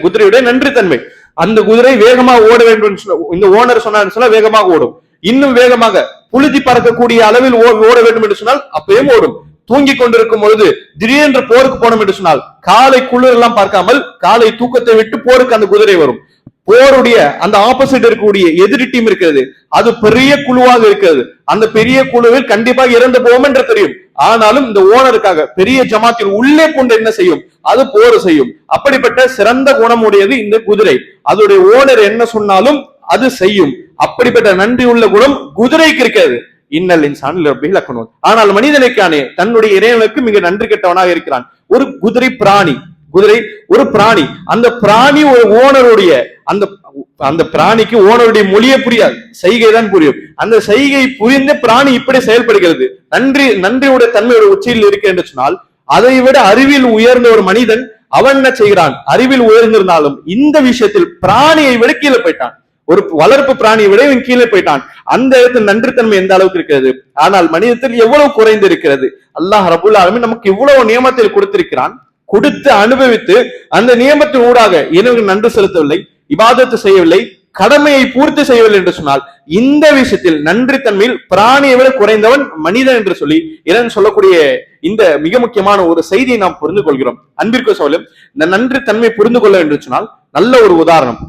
குதிரையுடைய நன்றித்தன்மை. அந்த குதிரை வேகமாக ஓட வேண்டும். இந்த ஓனர் சொன்னார் சொன்னா வேகமாக ஓடும். இன்னும் வேகமாக புழுதி பறக்கக்கூடிய அளவில் ஓட வேண்டும் என்று சொன்னால் அப்பயும் ஓடும். தூங்கி கொண்டிருக்கும் பொழுது திடீரென்று போருக்கு போனோம் என்று சொன்னால் காலை குளிர் எல்லாம் பார்க்காமல் காலை தூக்கத்தை விட்டு போருக்கு அந்த குதிரை வரும். போருடைய அந்த ஆப்போசிட் இருக்கக்கூடிய எதிரி டீம் இருக்கிறது, அது பெரிய குழுவாக இருக்கிறது. அந்த பெரிய குழுவில் கண்டிப்பாக இறந்து போவோம் என்று தெரியும். ஆனாலும் இந்த ஓனருக்காக பெரிய ஜமாத்தில் உள்ளே கொண்டு என்ன செய்யும்? அது போர் செய்யும். அப்படிப்பட்ட சிறந்த குணம் உடையது இந்த குதிரை. அதோடைய ஓனர் என்ன சொன்னாலும் அது செய்யும். அப்படிப்பட்ட நன்றி உள்ள குணம் குதிரைக்கு இருக்கிறது. இன்னல் இன்சான் லிரப்பிஹி லகனூன். ஆனால் மனிதனுக்கானே தன்னுடைய இறைவனுக்கு மிக நன்றி கெட்டவனாக இருக்கிறான். ஒரு குதிரை பிராணி, குதிரை ஒரு பிராணி. அந்த பிராணி ஒரு ஓனருடைய அந்த பிராணிக்கு ஓனருடைய மொழியே புரியாது, செய்கை தான் புரியும். அந்த செய்கை புரிந்து பிராணி இப்படி செயல்படுகிறது. நன்றியுடைய தன்மையோட உச்சியில் இருக்கு என்று சொன்னால் அதை விட அறிவில் உயர்ந்த ஒரு மனிதன் அவன் என்ன செய்கிறான்? அறிவில் உயர்ந்திருந்தாலும் இந்த விஷயத்தில் பிராணியை விட கீழே போயிட்டான். ஒரு வளர்ப்பு பிராணியை விட இவன் கீழே போயிட்டான். அந்த இடத்தில் நன்றித்தன்மை எந்த அளவுக்கு இருக்கிறது? ஆனால் மனிதத்தில் எவ்வளவு குறைந்து இருக்கிறது. அல்லாஹ் ரபுல் ஆலமீன் நமக்கு இவ்வளவு நியமத்தில் கொடுத்திருக்கிறான். கொடுத்து அனுபவித்து அந்த நியமத்தின் ஊடாக இறைவனுக்கு நன்றி செலுத்தவில்லை, இபாதத்து செய்யவில்லை, கடமையை பூர்த்தி செய்யவில்லை என்று சொன்னால் இந்த விஷயத்தில் நன்றி தன்மையில் பிராணியை விட குறைந்தவன் மனிதன் என்று சொல்லி இறைவன் சொல்லக்கூடிய இந்த மிக முக்கியமான ஒரு செய்தியை நாம் புரிந்து கொள்கிறோம். அன்பிற்கு சொல்லும் இந்த நன்றி தன்மை புரிந்து கொள்ள என்று சொன்னால் நல்ல ஒரு உதாரணம்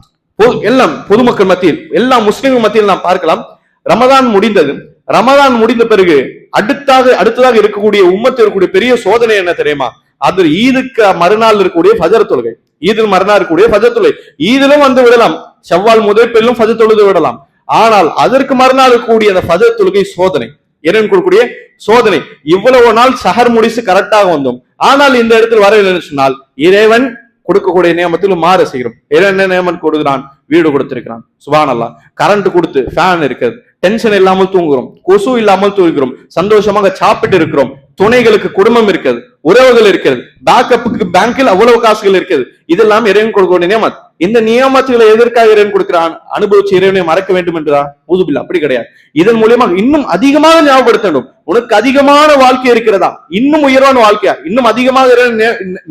எல்லாம் பொதுமக்கள் மத்தியில், எல்லா முஸ்லிம்கள் மத்தியில் நாம் பார்க்கலாம். ரமதான் முடிந்தது. ரமதான் முடிந்த பிறகு அடுத்ததாக இருக்கக்கூடிய உம்மத்தில் இருக்கக்கூடிய பெரிய சோதனை என்ன தெரியுமா? அது ஈதுக்கு மறுநாள் இருக்கக்கூடிய ஃபஜர் தொழுகை. ஈதில் மறுநாள் இருக்கக்கூடிய ஃபஜர் தொழுகை. ஈதிலும் வந்து விடலாம், செவ்வால் முதற்பிலும் ஃபஜர் தொழுது விடலாம். ஆனால் அதற்கு மறுநாள் இருக்கக்கூடிய அந்த ஃபஜர் தொழுகை சோதனை, இறைவன் கொடுக்கக்கூடிய சோதனை. இவ்வளவு நாள் சஹர் முடிச்சு கரெக்டாக வந்தோம், ஆனால் இந்த இடத்தில் வரவில்லை சொன்னால் இறைவன் கொடுக்கக்கூடிய நியமத்தில் மாற செய்கிறோம். என்ன நியமன் கொடுக்கிறான்? வீடு கொடுத்திருக்கிறான். சுப்ஹானல்லாஹ். கரண்ட் கொடுத்து ஃபேன் இருக்கிறது, டென்ஷன் இல்லாமல் தூங்குகிறோம், கொசு இல்லாமல் தூங்குகிறோம், சந்தோஷமாக சாப்பிட்டு இருக்கிறோம், துணைகளுக்கு குடும்பம் இருக்கிறது, உறவுகள் இருக்கிறது, பேக்கப்புக்கு பேங்கில் அவ்வளவு காசுகள் இருக்குது. இதெல்லாம் இறைவன் கொடுக்கக்கூடிய நியமத். இந்த நியமத்துகளை எதற்காக இறைவன் கொடுக்கிறான்? அனுபவிச்சு இறைவனை மறக்க வேண்டும் என்றா? ஊதுபில்லா, அப்படி கிடையாது. இதன் மூலியமாக இன்னும் அதிகமாக ஞாபகப்படுத்த வேண்டும். உனக்கு அதிகமான வாழ்க்கை இருக்கிறதா? இன்னும் உயர்வான வாழ்க்கையா? இன்னும் அதிகமாக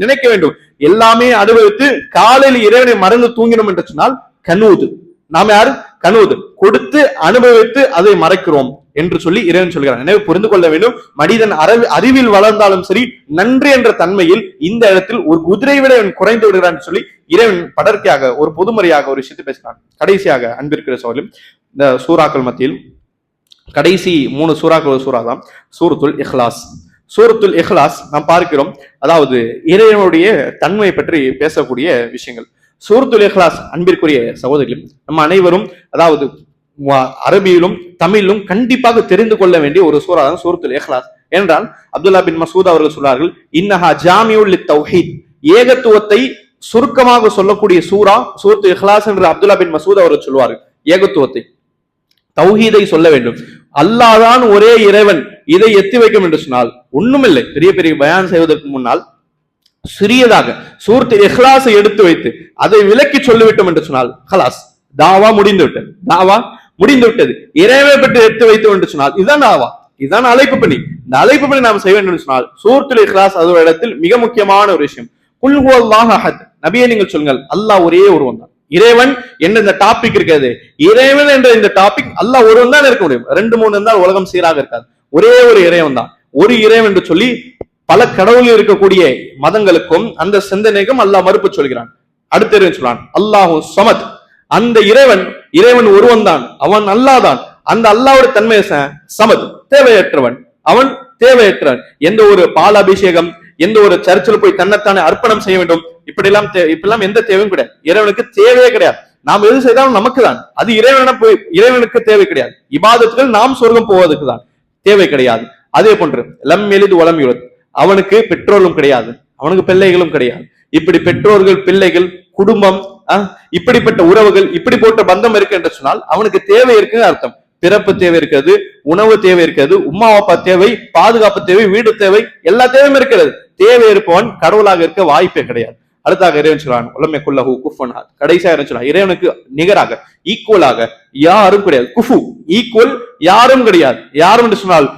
நினைக்க வேண்டும். எல்லாமே அனுபவித்து காலையில் இறைவனை மறந்து தூங்கினோம் என்று சொன்னால் கனூது. நாம் யாரு? கனூது. கொடுத்து அனுபவித்து அதை மறைக்கிறோம் என்று சொல்லி இறைவன் சொல்கிறான். எனவே புரிந்து கொள்ள வேண்டும், மனிதன் அறிவில் வளர்ந்தாலும் சரி நன்றி என்ற தன்மையில் இந்த இடத்தில் ஒரு குதிரை விட இவன் குறைந்து விடுகிறான் சொல்லி இறைவன் படர்க்கையாக ஒரு பொதுமறையாக ஒரு விஷயத்தை பேசுகிறான். கடைசியாக அன்பிற்கிற சோழலும் இந்த சூறாக்கள் மத்தியில் கடைசி 3 சூறாக்கள் சூறா தான் சூரத்துல் இஹ்லாஸ். சூரத்துல் இஹ்லாஸ் நாம் பார்க்கிறோம், அதாவது இறைவனுடைய தன்மை பற்றி பேசக்கூடிய விஷயங்கள். சூரத்துல் இஹ்லாஸ் அன்பிற்குரிய சகோதரிகளும் நம்ம அனைவரும் அதாவது அரபியிலும் தமிழிலும் கண்டிப்பாக தெரிந்து கொள்ள வேண்டிய ஒரு சூறா தான் சூரத்துல் இஹ்லாஸ். என்றால் அப்துல்லா பின் மசூத் அவர்கள் சொல்றார்கள், இன்னஹா ஜாமியுல் லித்தௌஹீத், ஏகத்துவத்தை சுருக்கமாக சொல்லக்கூடிய சூரா சூரத்துல் இஹ்லாஸ் என்று அப்துல்லா பின் மசூத் அவர்கள் சொல்வார்கள். ஏகத்துவத்தை, தௌஹீதை சொல்ல வேண்டும். அல்லாஹ்தான் ஒரே இறைவன், இதை எத்தி வைக்கும் என்று சொன்னால் ஒண்ணுமில்லை. பெரிய பெரிய பயான் செய்வதற்கு முன்னால் சிறியதாக சூரத்துல் இஹ்லாஸை எடுத்து வைத்து அதை விலக்கி சொல்லிவிட்டோம் என்று சொன்னால் ஹலாஸ், தாவா முடிந்து விட்டது. தாவா முடிந்து விட்டது. இறைவனை பற்றி எடுத்து வைத்தோம் என்று சொன்னால் இதுதான் தாவா, இதுதான் அழைப்பு பணி. இந்த அழைப்பு பணி நாம் செய்ய வேண்டும் என்று சொன்னால் சூரத்துல் இஹ்லாஸ் அதோட இடத்தில் மிக முக்கியமான ஒரு விஷயம். குல் ஹுவல்லாஹு அஹத், நபியே நீங்கள் சொல்லுங்கள் அல்லாஹ் ஒரே ஒருவன் தான். இறைவன் என்ற இந்த டாபிக் இருக்கிறது, இறைவன் என்ற இந்த டாபிக் அல்லாஹ் ஒருவன் தான் இருக்க முடியும். 2-3 இருந்தால் உலகம் சீராக இருக்காது. ஒரே ஒரு இறைவன் தான். ஒரு இறைவன் என்று சொல்லி பல கடவுளில் இருக்கக்கூடிய மதங்களுக்கும் அந்த சிந்தனைக்கும் அல்லாஹ் மறுப்பு சொல்கிறான். அடுத்த இறைவன் சொல்றான் அல்லாஹு ஸமத், அந்த இறைவன் ஒருவன் தான், அவன் அல்லாஹ் தான். அந்த அல்லாஹ்வுடைய தன்மை சமத், தேவையற்றவன், அவன் தேவையற்றவன். எந்த ஒரு பால் அபிஷேகம், எந்த ஒரு சர்ச்சில் போய் தன்னைத்தானே அர்ப்பணம் செய்ய வேண்டும், இப்படிலாம் எந்த தேவையும் கிடையாது. இறைவனுக்கு தேவையே கிடையாது. நாம் எது செய்தாலும் நமக்கு தான், அது இறைவனுக்கு தேவை கிடையாது. இபாதத்துகள் நாம் சொர்க்கம் போவதற்கு தான், தேவை கிடையாது. அதே போன்று லம் எலிது வலம் யுலத், அவனுக்கு பெற்றோர்களும் கிடையாது, அவனுக்கு பிள்ளைகளும் கிடையாது. இப்படி பெற்றோர்கள், பிள்ளைகள், குடும்பம், இப்படிப்பட்ட உறவுகள், இப்படி போட்ட பந்தம் இருக்கு என்று சொன்னால் அவனுக்கு தேவை இருக்குன்னு அர்த்தம். பிறப்பு தேவை இருக்கிறது, உணவு தேவை இருக்கிறது, உம்மா அப்பா தேவை, பாதுகாப்பு தேவை, வீடு தேவை, எல்லா தேவையும் இருக்கிறது. தேவை இருப்பவன் கடவுளாக இருக்க வாய்ப்பே கிடையாது. அடுத்தாக இறைவன் சொல்றான் உலமை குல்லஹு குஃபுன் அஹத். கடைசியா இறைவன் சொல்றான் இறைவனுக்கு நிகராக, ஈக்குவலாக யாரும் கிடையாது. குஃபு ஈக்குவல், யாரும் கிடையாது. யாரும் என்று சொன்னால்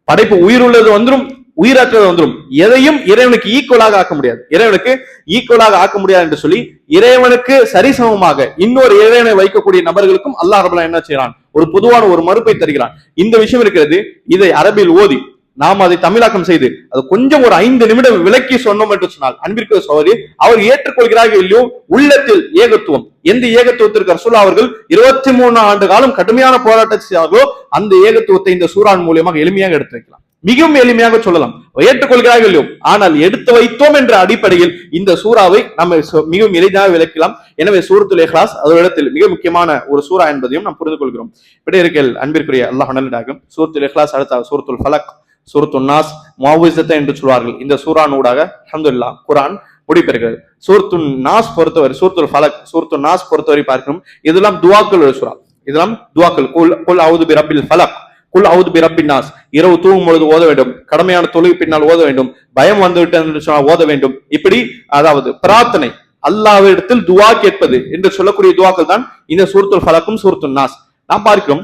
படைப்பு உயிர் உள்ளது வந்துடும், உயிரற்றது வந்துடும். எதையும் இறைவனுக்கு ஈக்குவலாக ஆக்க முடியாது, இறைவனுக்கு ஈக்குவலாக ஆக்க முடியாது என்று சொல்லி இறைவனுக்கு சரிசமமாக இன்னொரு இறைவனை வைக்கக்கூடிய நபர்களுக்கும் அல்லாஹ் ரப்பல் என்ன செய்யறான், ஒரு பொதுவான ஒரு மறுப்பை தருகிறான். இந்த விஷயம் இருக்கிறது. இதை அரபில் ஓதி நாம் அதை தமிழாக்கம் செய்து அது கொஞ்சம் ஒரு 5 நிமிடம் விளக்கி சொன்னோம் என்று சொன்னால் அன்பிற்கு சகோதரி அவர் ஏற்றுக்கொள்கிறார்கள் இல்லையோ, உள்ளத்தில் ஏகத்துவம், எந்த ஏகத்துவத்திற்கு ரசூலுல்லாஹ் அவர்கள் 23 ஆண்டு காலம் கடுமையான போராட்டத்தை செய்தார்களோ அந்த ஏகத்துவத்தை இந்த சூரான் மூலியமாக எளிமையாக எடுத்து வைக்கலாம், மிகவும் எளிமையாக சொல்லலாம். ஏற்றுக்கொள்கிறார்கள் இல்லையோ, ஆனால் எடுத்து வைத்தோம் என்ற அடிப்படையில் இந்த சூறாவை நம்ம மிகவும் எளிதாக விளக்கலாம். எனவே சூரத்துல் இஹ்லாஸ் அதோட இடத்தில் மிக முக்கியமான ஒரு சூரா என்பதையும் நாம் புரிந்து கொள்கிறோம். இப்படி இருக்கல் அன்பிற்குரிய அல்லாஹ் நல்லதாகும். சூரத்துல் இஹ்லாஸ் அடுத்த சூரத்துல் ஃபலக், சூரத்துல் நாஸ், முஅவ்விஸத்தை என்று சொல்வார்கள். இந்த சூரான் ஊடாக அல்ஹம்துலில்லாஹ் குர்ஆன் முடிப்பெறுகிறது. சூரத்துல் நாஸ் பொறுத்தவரை, சூரத்துல் ஃபலக், சூரத்துல் நாஸ் பொறுத்தவரை பார்க்கணும், இதெல்லாம் துஆக்கள் சூரா, இதெல்லாம் துஆக்கள். குல் அஊது பிரப்பில் ஃபலக், குல் அவுது பிரப்பின் நாஸ், இரவு தூங்கும் பொழுது ஓத வேண்டும், கடமையான தொழுகை பின்னால் ஓத வேண்டும், பயம் வந்துவிட்டது என்று சொன்னால் ஓத வேண்டும். இப்படி அதாவது பிரார்த்தனை, அல்லாஹ்விடத்தில் துஆ கேட்பது என்று சொல்லக்கூடிய துஆக்கள் தான் இந்த சூரத்துல் ஃபலக்கும் சூரத்துல் நாஸ். நாம் பார்க்கிறோம்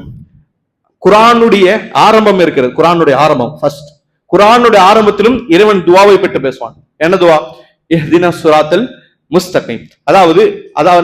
குர்ஆனுடைய ஆரம்பம் இருக்கிறது. குர்ஆனுடைய ஆரம்பம் ஃபர்ஸ்ட், குர்ஆனுடைய ஆரம்பத்திலும் இறைவன் துஆவை பற்றி பேசுவான். என்ன துஆ? இஹ்தினஸ் ஸிராத்தல் முஸ்தகீம். அதாவது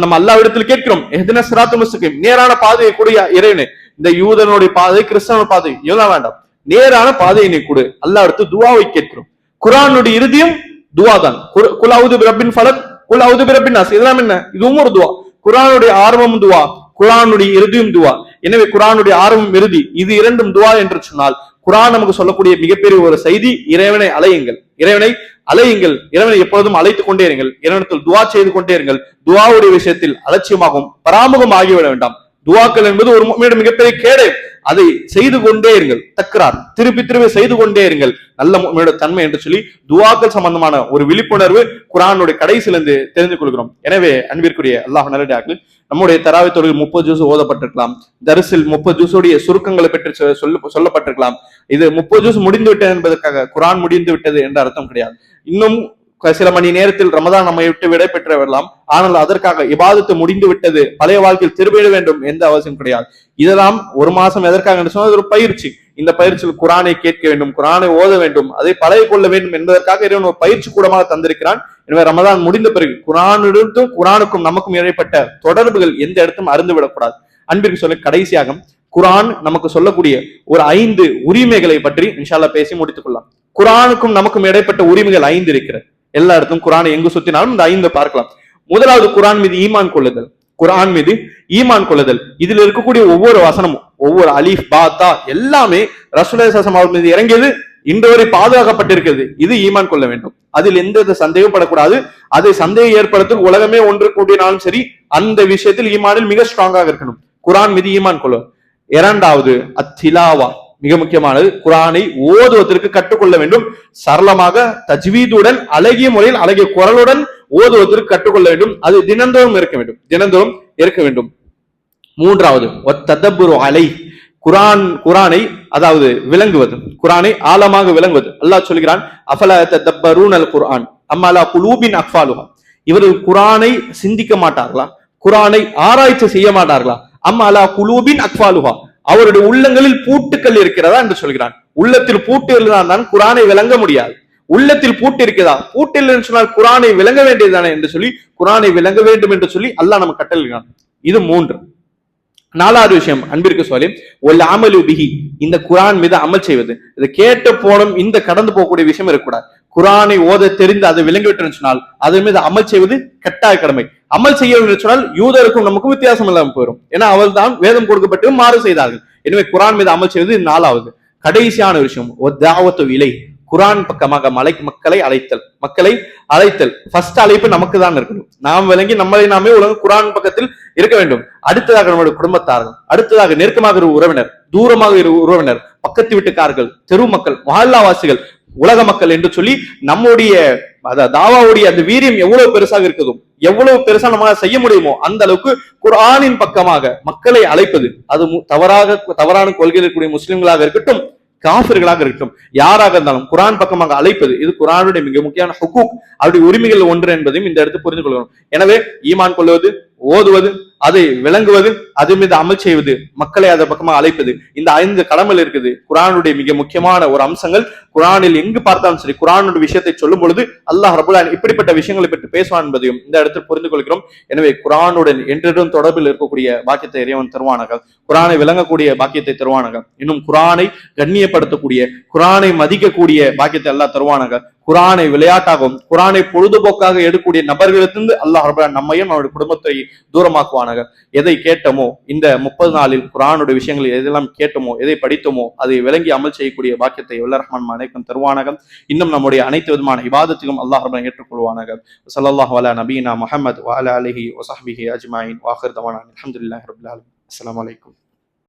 நம்ம அல்லாஹ்விடத்தில் கேட்கிறோம் இஹ்தினஸ் ஸிராத்தல் முஸ்தகீம், நேரான பாதையை கூடிய இறைவனே, இந்த யூதனுடைய பாதை, கிறிஸ்தவ பாதை இதெல்லாம் வேண்டாம், நேரான பாதையை நீ கொடு. அல்லாஹ் அடுத்து துஆவை கேட்கிறோம். குர்ஆனுடைய இறுதியும் துஆ தான். குல் அஊது பிரப்பின் ஃபலக், குல் அஊது பிரப்பின் நாஸ், இதெல்லாம் என்ன? இதுவும் ஒரு துஆ. குர்ஆனுடைய ஆரம்பமும் துஆ, குர்ஆனுடைய இறுதியும் துஆ. எனவே குர்ஆனுடைய ஆரம்பம் இறுதி இது இரண்டும் துஆ என்று சொன்னால் குர்ஆன் நமக்கு சொல்லக்கூடிய மிகப்பெரிய ஒரு செய்தி, இறைவனை அலையுங்கள், இறைவனை அலையுங்கள், இறைவனை எப்பொழுதும் அழைத்துக் கொண்டே இருங்கள், இறைவனத்தில் துஆ செய்து கொண்டே இருங்கள். துஆவுடைய விஷயத்தில் அலட்சியமாகவும் பராமுகம் ஆகிவிட வேண்டாம். துஆக்கள் என்பது ஒரு மிகப்பெரிய கேடு, அதை செய்து கொண்டே இருங்கள், தக்ரார் திருப்பி திருப்பி செய்து கொண்டே இருங்கள், நல்ல முஃமினோட தன்மை என்று சொல்லி துஆக்கள் சம்பந்தமான ஒரு விழிப்புணர்வு குர்ஆனுடைய கடைசியிலிருந்து தெரிந்து கொள்கிறோம். எனவே அன்பிற்குரிய அல்லாஹ் நல்லடியார்கள், நம்முடைய தராவி தொழுகை 30 ஜூஸ் ஓதப்பட்டிருக்கலாம், தரிசில் 30 ஜூஸுடைய சுருக்கங்களை பற்றி சொல்லப்பட்டிருக்கலாம். இது 30 ஜூஸ் முடிந்து விட்டது என்பதற்காக குர்ஆன் முடிந்து விட்டது என்ற அர்த்தம் கிடையாது. இன்னும் சில மணி நேரத்தில் ரமதான் நம்மை விட்டு விடை பெற்று வரலாம், ஆனால் அதற்காக இபாதத்து முடிந்து விட்டது, பழைய வாழ்க்கையில் திரும்பிட வேண்டும் எந்த அவசியம் கிடையாது. இதெல்லாம் ஒரு மாசம் எதற்காக என்று சொன்னால் ஒரு பயிற்சி. இந்த பயிற்சியில் குர்ஆனை கேட்க வேண்டும், குர்ஆனை ஓத வேண்டும், அதை பழகி கொள்ள வேண்டும் என்பதற்காக இறைவன் ஒரு பயிற்சி கூடமாக தந்திருக்கிறான். எனவே ரமதான் முடிந்த பிறகு குர்ஆனிடத்தும் குர்ஆனுக்கும் நமக்கும் இடைப்பட்ட தொடர்புகள் எந்த இடத்தும் அருந்து விடக்கூடாது. அன்பிற்கு சொல்ல கடைசியாக குர்ஆன் நமக்கு சொல்லக்கூடிய ஒரு 5 உரிமைகளை பற்றி இன்ஷா அல்லாஹ் பேசி முடித்துக் கொள்ளலாம். குர்ஆனுக்கும் நமக்கும் இடைப்பட்ட உரிமைகள் 5 இருக்கிறது. எல்லா இடத்தும் குர்ஆனை எங்கு சுத்தினாலும் இந்த 5 பார்க்கலாம். முதலாவது குர்ஆன் மீது ஈமான் கொள்ளுதல். குர்ஆன் மீது ஈமான் கொள்ளுதல். இதில் இருக்கக்கூடிய ஒவ்வொரு வசனமும், ஒவ்வொரு அலிஃப் பா தா எல்லாமே ரசூலுல்லாஹி ஸல்லல்லாஹு அலைஹி வஸல்லம் மீது இறங்கியது, இன்று வரை பாதுகாக்கப்பட்டிருக்கிறது. இது ஈமான் கொள்ள வேண்டும், அதில் எந்த சந்தேகப்படக்கூடாது. அதை சந்தேகம் ஏற்படுத்தும் உலகமே ஒன்று கூடினாலும் சரி, அந்த விஷயத்தில் ஈமானில் மிக ஸ்ட்ராங்காக இருக்கணும். குர்ஆன் மீது ஈமான் கொள்ளும். இரண்டாவது அத்திலாவா, மிக முக்கியமானது, குர்ஆனை ஓதுவதற்கு கற்றுக்கொள்ள வேண்டும். சரளமாக தஜ்வீதுடன், அழகிய முறையில், அழகிய குரலுடன் ஓதுவதற்கு கற்றுக்கொள்ள வேண்டும். அது தினந்தோறும் இருக்க வேண்டும், தினந்தோறும் இருக்க வேண்டும். மூன்றாவது ததப்புரு அலை, குர்ஆனை அதாவது விளங்குவது, குர்ஆனை ஆழமாக விளங்குவது. அல்லாஹ் சொல்கிறான் அஃபலா ததப்பரூனல் குர்ஆன் அம் அலா குலூபின் அக்ஃபாலுஹா, இவர்கள் குர்ஆனை சிந்திக்க மாட்டார்களா, குர்ஆனை ஆராய்ச்சி செய்ய மாட்டார்களா, அம் அலா குலூபின் அக்ஃபாலுஹா, அவருடைய உள்ளங்களில் பூட்டுக்கள் இருக்கிறதா என்று சொல்கிறான். உள்ளத்தில் பூட்டு இருந்தால்தான் குர்ஆனை விளங்க முடியாது. உள்ளத்தில் பூட்டு இருக்கிறதா, பூட்டு இல்லைன்னு சொன்னால் குர்ஆனை விளங்க வேண்டியதுதானே என்று சொல்லி குர்ஆனை விளங்க வேண்டும் என்று சொல்லி அல்லாஹ் நம்ம கட்டளையிடுகிறான். இது 3. 4வது விஷயம் அன்பிற்கு சொல்லி ஒல் அமலு பிஹி, இந்த குர்ஆன் மீது அமல் செய்வது. இதை கேட்ட போனும் இந்த கடந்து போகக்கூடிய விஷயம் இருக்கக்கூடாது. குர்ஆனை ஓத தெரிந்து அதை விளங்கிவிட்டு சொன்னால் அதன் மீது அமல் செய்வது கட்டாய கடமை. அமல் செய்ய சொன்னால் யூதருக்கும் நமக்கும் வித்தியாசம் இல்லாமல் போயிடும். ஏன்னா அவள் தான் வேதம் கொடுக்கப்பட்டு மாறு செய்தார்கள். எனவே குர்ஆன் மீது அமல் செய்வது 4வது. கடைசியான விஷயம் தாவத்து இலை, குர்ஆன் பக்கமாக மக்களை அழைத்தல். ஃபர்ஸ்ட் அழைப்பு நமக்கு தான் இருக்கணும். நாம் விளங்கி நம்மளை நாமே உலக குர்ஆன் பக்கத்தில் இருக்க வேண்டும். அடுத்ததாக நம்முடைய குடும்பத்தார்கள், அடுத்ததாக நெருக்கமாக உறவினர், தூரமாக உறவினர், பக்கத்து வீட்டுக்காரர்கள், தெரு மக்கள், மஹல்லாவாசிகள், உலக மக்கள் என்று சொல்லி நம்முடைய தாவாவுடைய அந்த வீரியம் எவ்வளவு பெருசாக இருக்குதோ, எவ்வளவு பெருசா நம்ம செய்ய முடியுமோ அந்த அளவுக்கு குர்ஆனின் பக்கமாக மக்களை அழைப்பது, அது தவறான கொள்கை இருக்கக்கூடிய முஸ்லிம்களாக இருக்கட்டும், காஃபிர்களாக இருக்கட்டும், யாராக இருந்தாலும் குர்ஆன் பக்கமாக அழைப்பது, இது குர்ஆனுடைய மிக முக்கியமான ஹுக்கூக், அவருடைய உரிமைகள் ஒன்று என்பதையும் இந்த இடத்து புரிந்து கொள்ளணும். எனவே ஈமான் கொள்வது, ஓதுவது, அதை விளங்குவது, அது மீது அமல் செய்வது, மக்களை அதை பக்கமாக அழைப்பது, இந்த 5 கடமைகள் இருக்குது. குர்ஆனுடைய மிக முக்கியமான ஒரு அம்சங்கள். குர்ஆனில் எங்கு பார்த்தாலும் சரி குர்ஆனுடைய விஷயத்தை சொல்லும் பொழுது அல்லாஹ் ரப்பல் ஆலமீன் இப்படிப்பட்ட விஷயங்களை பற்றி பேசுவான் என்பதையும் இந்த இடத்தில் புரிந்து கொள்கிறோம். எனவே குர்ஆனுடன் என்றும் தொடர்பில் இருக்கக்கூடிய பாக்கியத்தை இறைவன் தருவானாக, குர்ஆனை விளங்கக்கூடிய பாக்கியத்தை தருவானாக, இன்னும் குர்ஆனை கண்ணியப்படுத்தக்கூடிய, குர்ஆனை மதிக்கக்கூடிய பாக்கியத்தை அல்லாஹ் தருவானாக. குர்ஆனை விளையாட்டாகவும் குர்ஆனை பொழுதுபோக்காக எடுக்கக்கூடிய நபர்களிலிருந்து அல்லாஹ் ரப்பல் ஆலமீன் நம்மையும் நம்முடைய குடும்பத்தை தூரமாக்குவானாக. எதை கேட்டமோ இந்த 30 நாளில் குர்ஆனுடைய விஷயங்கள் எதெல்லாம் கேட்டோமோ, எதை படித்தோமோ அதை விளங்கி அமல் செய்யக்கூடிய பாக்கியத்தை வல்ல ரஹ்மான் அனைக்கும் தருவானாக. இன்னும் நம்முடைய அனைத்து விதமான இபாதத்திலும் அல்லாஹ் ரப்பல் ஆலமீன் ஏற்றுக்கொள்வானாக. ஸல்லல்லாஹு அலா நபியினா முஹம்மத் வ அலா ஆலிஹி வ ஸஹ்பிஹி அஜ்மஈன். வ ஆகிர் தவானா அல்ஹம்துலில்லாஹி ரப்பில் ஆலமீன். அஸ்ஸலாமு அலைக்கும்.